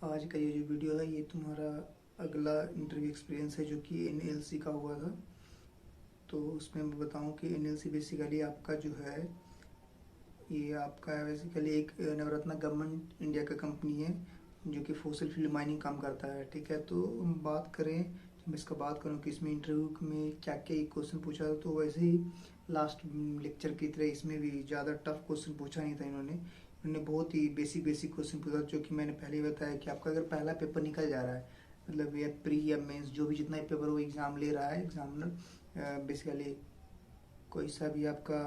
आज का ये जो वीडियो है ये तुम्हारा अगला इंटरव्यू एक्सपीरियंस है जो कि एनएलसी का हुआ था। तो उसमें मैं बताऊं कि एनएलसी बेसिकली आपका जो है ये आपका बेसिकली एक नवरत्न गवर्नमेंट इंडिया का कंपनी है जो कि फॉसिल फ्यूल माइनिंग काम करता है। ठीक है, तो हम बात करें, जब इसका बात करूं कि इसमें इंटरव्यू में क्या क्या क्वेश्चन पूछा था, तो वैसे ही लास्ट लेक्चर की तरह इसमें भी ज़्यादा टफ क्वेश्चन पूछा नहीं था। इन्होंने बहुत ही बेसिक बेसिक क्वेश्चन पूछा, जो कि मैंने पहले ही बताया कि आपका अगर पहला पेपर निकल जा रहा है, मतलब या प्री या मेंस जो भी जितना ही पेपर वो एग्ज़ाम ले रहा है एग्जामिनर, बेसिकली कोई सा भी आपका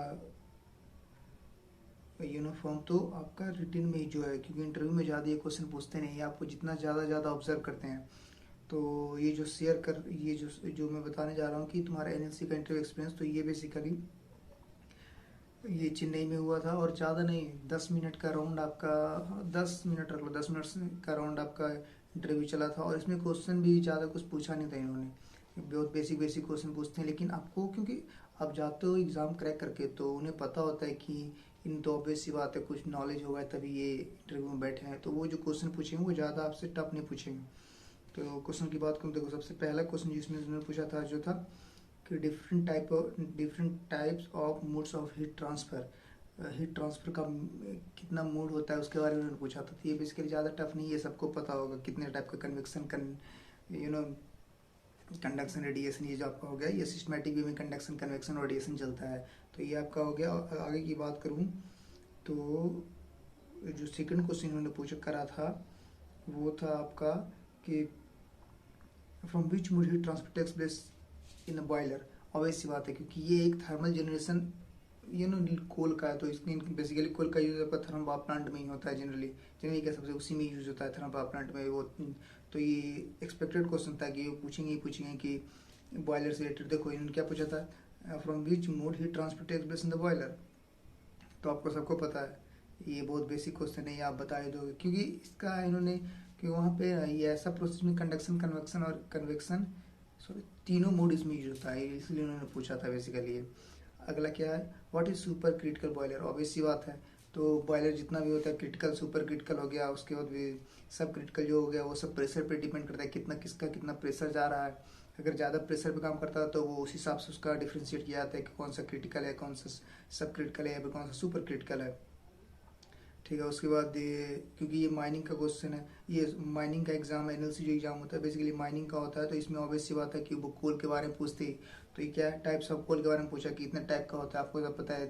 यूनिफॉर्म, तो आपका रिटर्न में ही जो है, क्योंकि इंटरव्यू में ज़्यादा ये क्वेश्चन पूछते नहीं, आपको जितना ज़्यादा ऑब्जर्व करते हैं। तो ये जो जो मैं बताने जा रहा हूँ कि तुम्हारा एनएलसी का इंटरव्यू एक्सपीरियंस, तो ये बेसिकली ये चेन्नई में हुआ था और ज़्यादा नहीं, 10 मिनट का राउंड आपका, 10 मिनट रख लो, 10 मिनट का राउंड आपका इंटरव्यू चला था। और इसमें क्वेश्चन भी ज़्यादा कुछ पूछा नहीं था इन्होंने, बहुत बेसिक बेसिक क्वेश्चन पूछते हैं। लेकिन आपको, क्योंकि आप जाते हो एग्ज़ाम क्रैक करके, तो उन्हें पता होता है कि इन तो ऑब्वियस सी बात है कुछ नॉलेज होगा तभी ये इंटरव्यू में बैठे हैं, तो वो जो क्वेश्चन पूछेंगे वो ज़्यादा आपसे टफ नहीं पूछेंगे। तो क्वेश्चन की बात करूँ, देखो सबसे पहला क्वेश्चन जिसमें उन्होंने पूछा था जो था कि different types of modes of heat transfer, heat transfer का कितना मोड होता है उसके बारे में उन्होंने पूछा था। तो ये बेसिकली ज़्यादा टफ नहीं है, सबको पता होगा कितने टाइप का convection you know conduction radiation, ये जो आपका हो गया, ये सिस्टमेटिक वे में कंडक्शन कन्वेक्शन और रेडिएशन चलता है। तो ये आपका हो गया। और आगे की बात करूँ तो जो सेकंड क्वेश्चन उन्होंने पूछा करा था वो था आपका कि from which mode heat transfer takes place in a boiler. Obvious सी बात है, क्योंकि ये एक थर्मल जनरेशन कोल का है, तो इसमें बेसिकली कोल का यूज़ आपका थर्मल पावर प्लांट में ही होता है। जनरली क्या सबसे उसी में यूज़ होता है, थर्मल पावर प्लांट में वो। तो ये एक्सपेक्टेड क्वेश्चन था कि वो पूछेंगे कि बॉयलर से रिलेटेड। देखो इन्होंने क्या पूछा था, from which mode heat transfer takes place in the boiler. तो आपको सबको पता है, ये बहुत बेसिक क्वेश्चन है, ये आप बता ही दोगे, क्योंकि इसका इन्होंने कि वहाँ पे ये ऐसा प्रोसेस में कंडक्शन कन्वेक्शन और कन्वेक्शन, सॉरी, तीनों मोड इसमें यूज होता है, इसलिए उन्होंने पूछा था बेसिकली ये। अगला क्या है, what is super critical boiler. Obvious सी बात है, तो बॉयलर जितना भी होता है, क्रिटिकल सुपर क्रिटिकल हो गया, उसके बाद भी सब क्रिटिकल जो हो गया, वो सब प्रेशर पे डिपेंड करता है, कितना प्रेशर जा रहा है। अगर ज़्यादा प्रेशर पे काम करता है तो वो उस हिसाब से उसका डिफ्रेंशिएट किया जाता है कि कौन सा क्रिटिकल है, कौन सा सब क्रिटिकल है, या फिर कौन सा सुपर क्रिटिकल है। ठीक है, उसके बाद क्योंकि ये माइनिंग का क्वेश्चन है, ये माइनिंग का एग्जाम है, एनएलसी जो एग्जाम होता है बेसिकली माइनिंग का होता है, तो इसमें ऑब्वियस सी बात है कि वो कोल के बारे में पूछते ही। तो ये क्या है, टाइप्स ऑफ कोल के बारे में पूछा कि इतने टाइप का होता है, आपको सब पता है।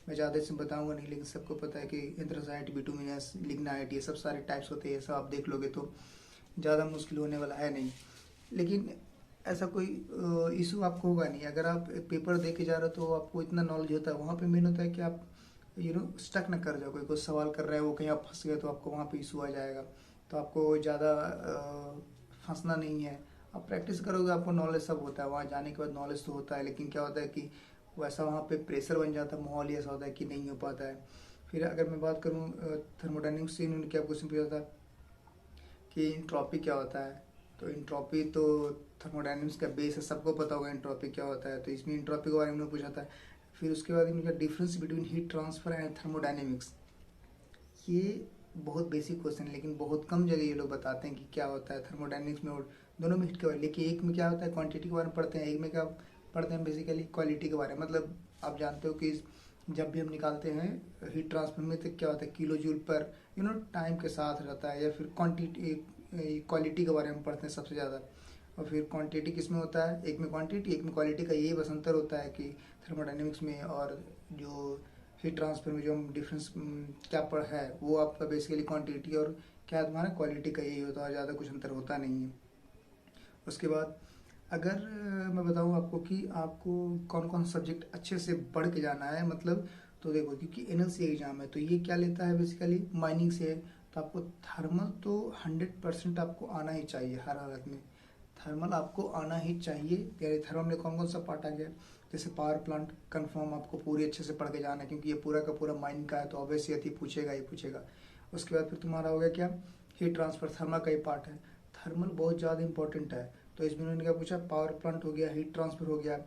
मैं ज़्यादा इसमें बताऊंगा नहीं, लेकिन सबको पता है कि एंथ्रासाइट, बिटुमिनस, लिग्नाइट, ये सब सारे टाइप्स होते हैं। ये सब आप देख लोगे तो ज़्यादा मुश्किल होने वाला है नहीं। लेकिन ऐसा कोई इशू आपको होगा नहीं, अगर आप पेपर दे के जा रहे हो तो आपको इतना नॉलेज होता है। वहाँ पे मेन होता है कि आप स्टक ना कर जाओ, कोई कुछ सवाल कर रहा है वो कहीं आप फंस गए तो आपको वहाँ पे इशू आ जाएगा। तो आपको ज़्यादा फंसना नहीं है, आप प्रैक्टिस करोगे, आपको नॉलेज सब होता है। वहाँ जाने के बाद नॉलेज तो होता है, लेकिन क्या होता है कि वैसा वहाँ पे प्रेशर बन जाता है, माहौल ही ऐसा होता है कि नहीं हो पाता है। फिर अगर मैं बात करूँ थर्मोडायनेमिक्स से, इन्होंने क्या क्वेश्चन पूछा था कि इंट्रॉपी क्या होता है। तो इंट्रॉपी तो थर्मोडायनेमिक्स का बेस है, सबको पता होगा इंट्रॉपी क्या होता है, तो इसमें इंट्रॉपी के बारे में पूछा था। फिर उसके बाद इनका difference between heat transfer and thermodynamics, ये बहुत बेसिक क्वेश्चन है, लेकिन बहुत कम जगह ये लोग बताते हैं कि क्या होता है थर्मोडायनेमिक्स में, और दोनों में हीट के बारे, लेकिन एक में क्या होता है क्वांटिटी के बारे में पढ़ते हैं, एक में क्या पढ़ते हैं बेसिकली क्वालिटी के बारे में। मतलब आप जानते हो कि जब भी हम निकालते हैं हीट ट्रांसफर में, तो क्या होता है किलो जूल पर टाइम के साथ रहता है, या फिर क्वांटिटी, क्वालिटी के बारे में पढ़ते हैं सबसे ज़्यादा। और फिर क्वांटिटी किस में होता है, एक में क्वांटिटी एक में क्वालिटी का यही बस अंतर होता है कि थर्मोडायनेमिक्स में और जो हीट ट्रांसफर में जो हम डिफरेंस क्या पड़ है, वो आपका बेसिकली क्वांटिटी और क्या तुम्हारा क्वालिटी का यही होता है, ज़्यादा कुछ अंतर होता नहीं है। उसके बाद अगर मैं बताऊँ आपको कि आपको कौन कौन सब्जेक्ट अच्छे से पढ़ के जाना है, मतलब, तो देखो क्योंकि एनएलसी एग्जाम है तो ये क्या लेता है बेसिकली माइनिंग से है, तो आपको थर्मल तो 100% आपको आना ही चाहिए हर हालत में। थर्मल आपको आना ही चाहिए, यानी थर्मल में कौन कौन सा पार्ट आ गया, जैसे पावर प्लांट कंफर्म आपको पूरी अच्छे से पढ़ के जाना है, क्योंकि ये पूरा का पूरा माइनिंग का है, तो ऑब्वियसली पूछेगा ही पूछेगा। उसके बाद फिर तुम्हारा हो गया क्या, हीट ट्रांसफर थर्मल का ही पार्ट है। थर्मल बहुत ज़्यादा इंपॉर्टेंट है, तो इसमें उन्होंने क्या पूछा, पावर प्लांट हो गया, हीट ट्रांसफर हो गया,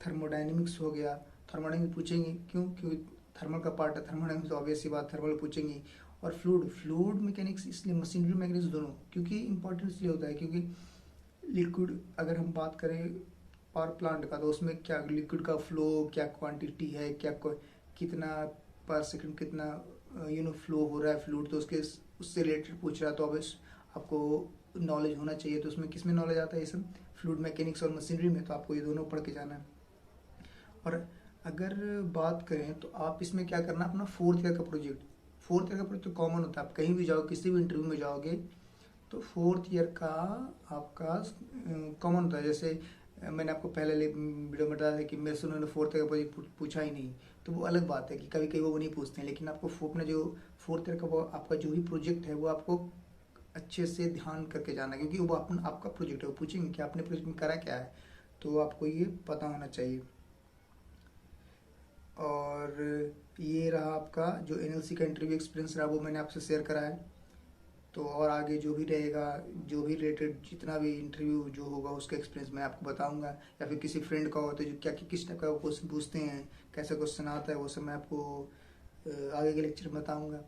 थर्मोडायनेमिक्स हो गया। थर्मोडायनेमिक्स पूछेंगे क्यों, क्योंकि थर्मल का पार्ट है, थर्मोडायनेमिक्स ऑब्वियस सी बात थर्मल पूछेंगी। और फ्लूइड फ्लूइड मैकेनिक्स, इसलिए मशीनरी मैकेनिक्स दोनों, क्योंकि इंपॉर्टेंट इसलिए होता है क्योंकि लिक्विड अगर हम बात करें पावर प्लांट का, तो उसमें क्या लिक्विड का फ्लो, क्या क्वांटिटी है, कितना पर सेकंड कितना फ्लो हो रहा है फ्लूइड, तो उससे रिलेटेड पूछ रहा है। तो अब आपको नॉलेज होना चाहिए। तो उसमें किस में नॉलेज आता है, ये सब फ्लूइड मैकेनिक्स और मशीनरी में, तो आपको ये दोनों पढ़ के जाना है। और अगर बात करें तो आप इसमें क्या करना, अपना फोर्थ ईयर का प्रोजेक्ट, फोर्थ ईयर का प्रोजेक्ट तो कॉमन होता है, आप कहीं भी जाओ, किसी भी इंटरव्यू में जाओगे तो फोर्थ ईयर का आपका कॉमन होता है। जैसे मैंने आपको पहले वीडियो में बताया था कि मेरे से उन्होंने फोर्थ ईयर का प्रोजेक्ट पूछा ही नहीं, तो वो अलग बात है कि कभी कभी वो नहीं पूछते हैं, लेकिन आपको अपना जो फोर्थ ईयर का वो आपका जो भी प्रोजेक्ट है वो आपको अच्छे से ध्यान करके जाना है, क्योंकि वो आपका प्रोजेक्ट है, वो पूछेंगे कि आपने प्रोजेक्ट में करा क्या है, तो आपको ये पता होना चाहिए। और ये रहा आपका जो एनएलसी का इंटरव्यू एक्सपीरियंस रहा, वो मैंने आपसे शेयर करा है। तो और आगे जो भी रहेगा, जो भी रिलेटेड जितना भी इंटरव्यू जो होगा उसका एक्सपीरियंस मैं आपको बताऊंगा, या फिर किसी फ्रेंड का हो तो जो क्या किस टाइप का क्वेश्चन पूछते हैं, कैसा क्वेश्चन आता है, वो सब मैं आपको आगे के लेक्चर में बताऊंगा।